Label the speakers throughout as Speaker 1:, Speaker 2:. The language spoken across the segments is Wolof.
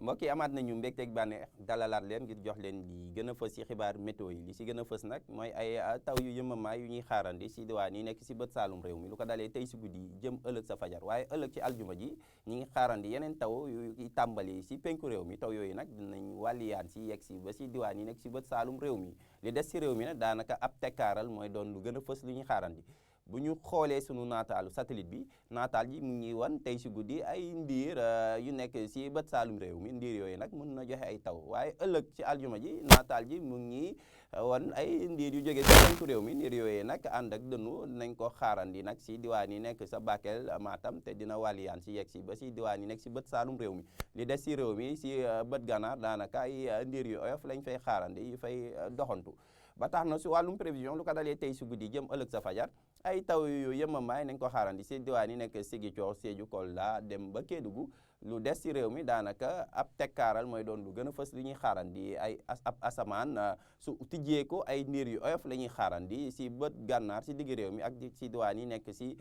Speaker 1: mbokk yi amaat nañu mbégteeg bànneex dalalaat leen ngir jox leen li gën a fës ci xibaar météo yi li si gën a fës nag mooy ay taw yu yëmamaay yu ñuy xaarandi si diwaan yi nekk si bët saalum réew mi lu ko dalee tey si guddi jëm ëllëg sa fajar waaye ëllëg ci aljuma ji ñi ngi xaarandi yeneen taw yu tàmbali si penku réew mi taw yooyu nag dinañ wàlliyaan si yegg si ba si diwaan yi nekk si bët saalum réew mi li des si réew mi nag daanaka ab tekkaaral mooy doon lu gën a fës lu ñuy xaarandi bu ñu xoolee sunu naataalu satellite bi naataal ji mu ngi wan tey si guddi ay ndiir yu nekk si bët saalum réew mi ndiir yooyu nag mën na joxe ay taw waaye ëllëg ci aljuma ji naataal ji mu ngi wan ay ndiir yu jógee si penku réew mi ndiir yooyu nag ànd ak dënnu nañ ko xaarandi nag si diwaan yi nekk sa Bakel Matam te dina wàlliyaan si yegg si ba si diwaan yi nekk si bët saalum réew mi li des si réew mi si bët gànnaar daanaka ay ndiir yu oyof lañ fay xaarandi yu fay doxantu ba tax na si wàllum prévision lu ko dalee tey si guddi jëm ëllëg sa fajar ay taw yu yëmamaay nañ ko xaarandi si diwaan yi nekk Ziguinchor Sédhiou Kolda dem ba Kédougou lu des si réew mi daanaka ab tekkaaral mooy doon lu gën a fës li ñuy xaarandi ay ab asamaan su tijjee ko ay niir yu oyof la ñuy xaarandi si bët gànnaar si digg réew mi ak si diwaan yi nekk si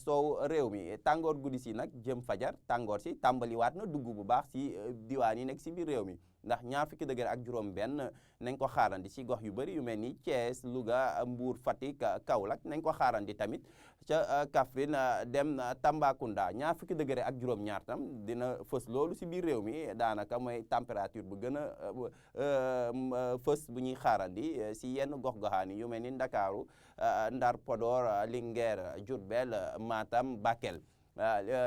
Speaker 1: soow réew mi tàngoor guddi si nag jëm fajar tàngoor si tàmbaliwaat na dugg bu baax si diwaan yi nekk si biir réew mi ndax ñaar fukki degré ak juróom benn nañ ko xaarandi si gox yu bëri yu mel ni Thiès Louga Mbour Fatick Kaolack nañ ko xaarandi tamit ca Kaffrine dem Tambacounda ñaar fukki degré ak juróom ñaar tam dina fës loolu si biir réew mi daanaka mooy température bu gën a fës bu ñuy xaarandi si yenn gox-goxaan yu mel ni Ndakaaru Ndar Podor Linguère Diourbel Matam Bakel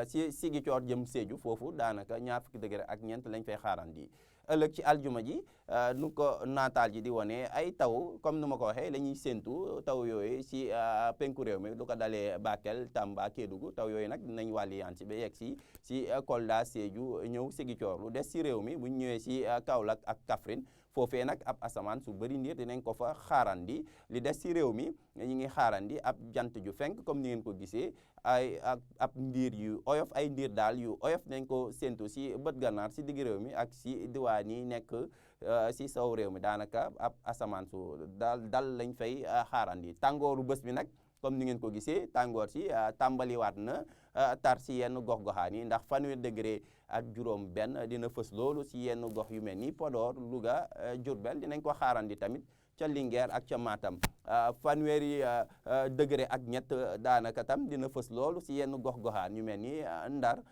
Speaker 1: si Ziguinchor jëm Sédhiou foofu daanaka ñaar fukki degré ak ñeent lañ fay xaarandi ëllëg ci aljuma ji nu ko naataal ji di wane ay taw comme nu ma ko waxee la ñuy séntu taw yooyu si penku réew mi lu ko dalee Bakel Tamba Kédougou taw yooyu nag dinañ wàlliyaan si ba yegg si Kolda Sédhiou ñëw Ziguinchor lu des si réew mi bu ñu ñëwee si Kaolack ak Kaffrine foofee nag ab asamaan su bëri ndiir dinañ ko fa xaarandi li des si réew mi ñi ngi xaarandi ab jant ju fenk comme ni ngeen ko gisee ay ab ndiir yu oyof ay ndiir daal yu oyof nañ ko séntu si bët gànnaar si digg réew mi ak si diwaan yi nekk si sow réew mi daanaka ab asamaan su dal lañ fay xaarandi tàngooru bés bi nag comme ni ngeen ko gisee tàngoor si tàmbaliwaat na tar si yenn gox-goxaan yi ndax fanweer degré ak juróom benn dina fës loolu si yenn gox yu mel ni Podor Louga Diourbel dinañ ko xaarandi tamit ca Linguère ak ca Matam fanweeri degré ak ñett daanaka tam dina fës loolu si yenn gox-goxaan yu mel ni Ndar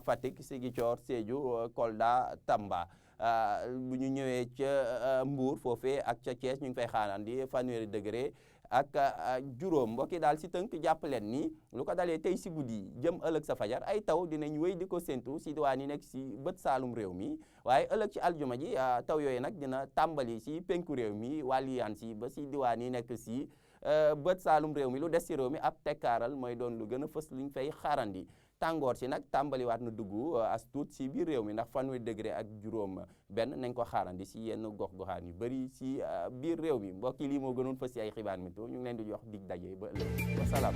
Speaker 1: Fatick Ziguinchor Sédhiou Kolda Tamba bu ñu ñëwee ca Mbour foofee ak ca Thiès ñu ngi fay xaarandi fanweeri degré ak juróom mbokki daal si tënk jàpp leen ni lu ko dalee tey si guddi jëm ëllëg sa fajar ay taw dinañ wéy di ko séntu si diwaan yi nekk si bët saalum réew mi waaye ëllëg ci aljuma ji taw yooyu nag dina tàmbali si penku réew mi wàlliyaan si ba si diwaan yi nekk si bët saalum réew mi lu des si réew mi ab tekkaaral mooy doon lu gën a fës luñ fay xaarandi tàngoor si nag tàmbaliwaat na dugg as tuut si biir réew mi ndax fanweeri degré ak juróom benn nañ ko xaarandi si yenn gox-goxaan yu bëri si biir réew mi mbokk yi lii moo gënoon fës si ay xibaar météo ñu ngi leen di jox dig daje ba ëllëg wasalaam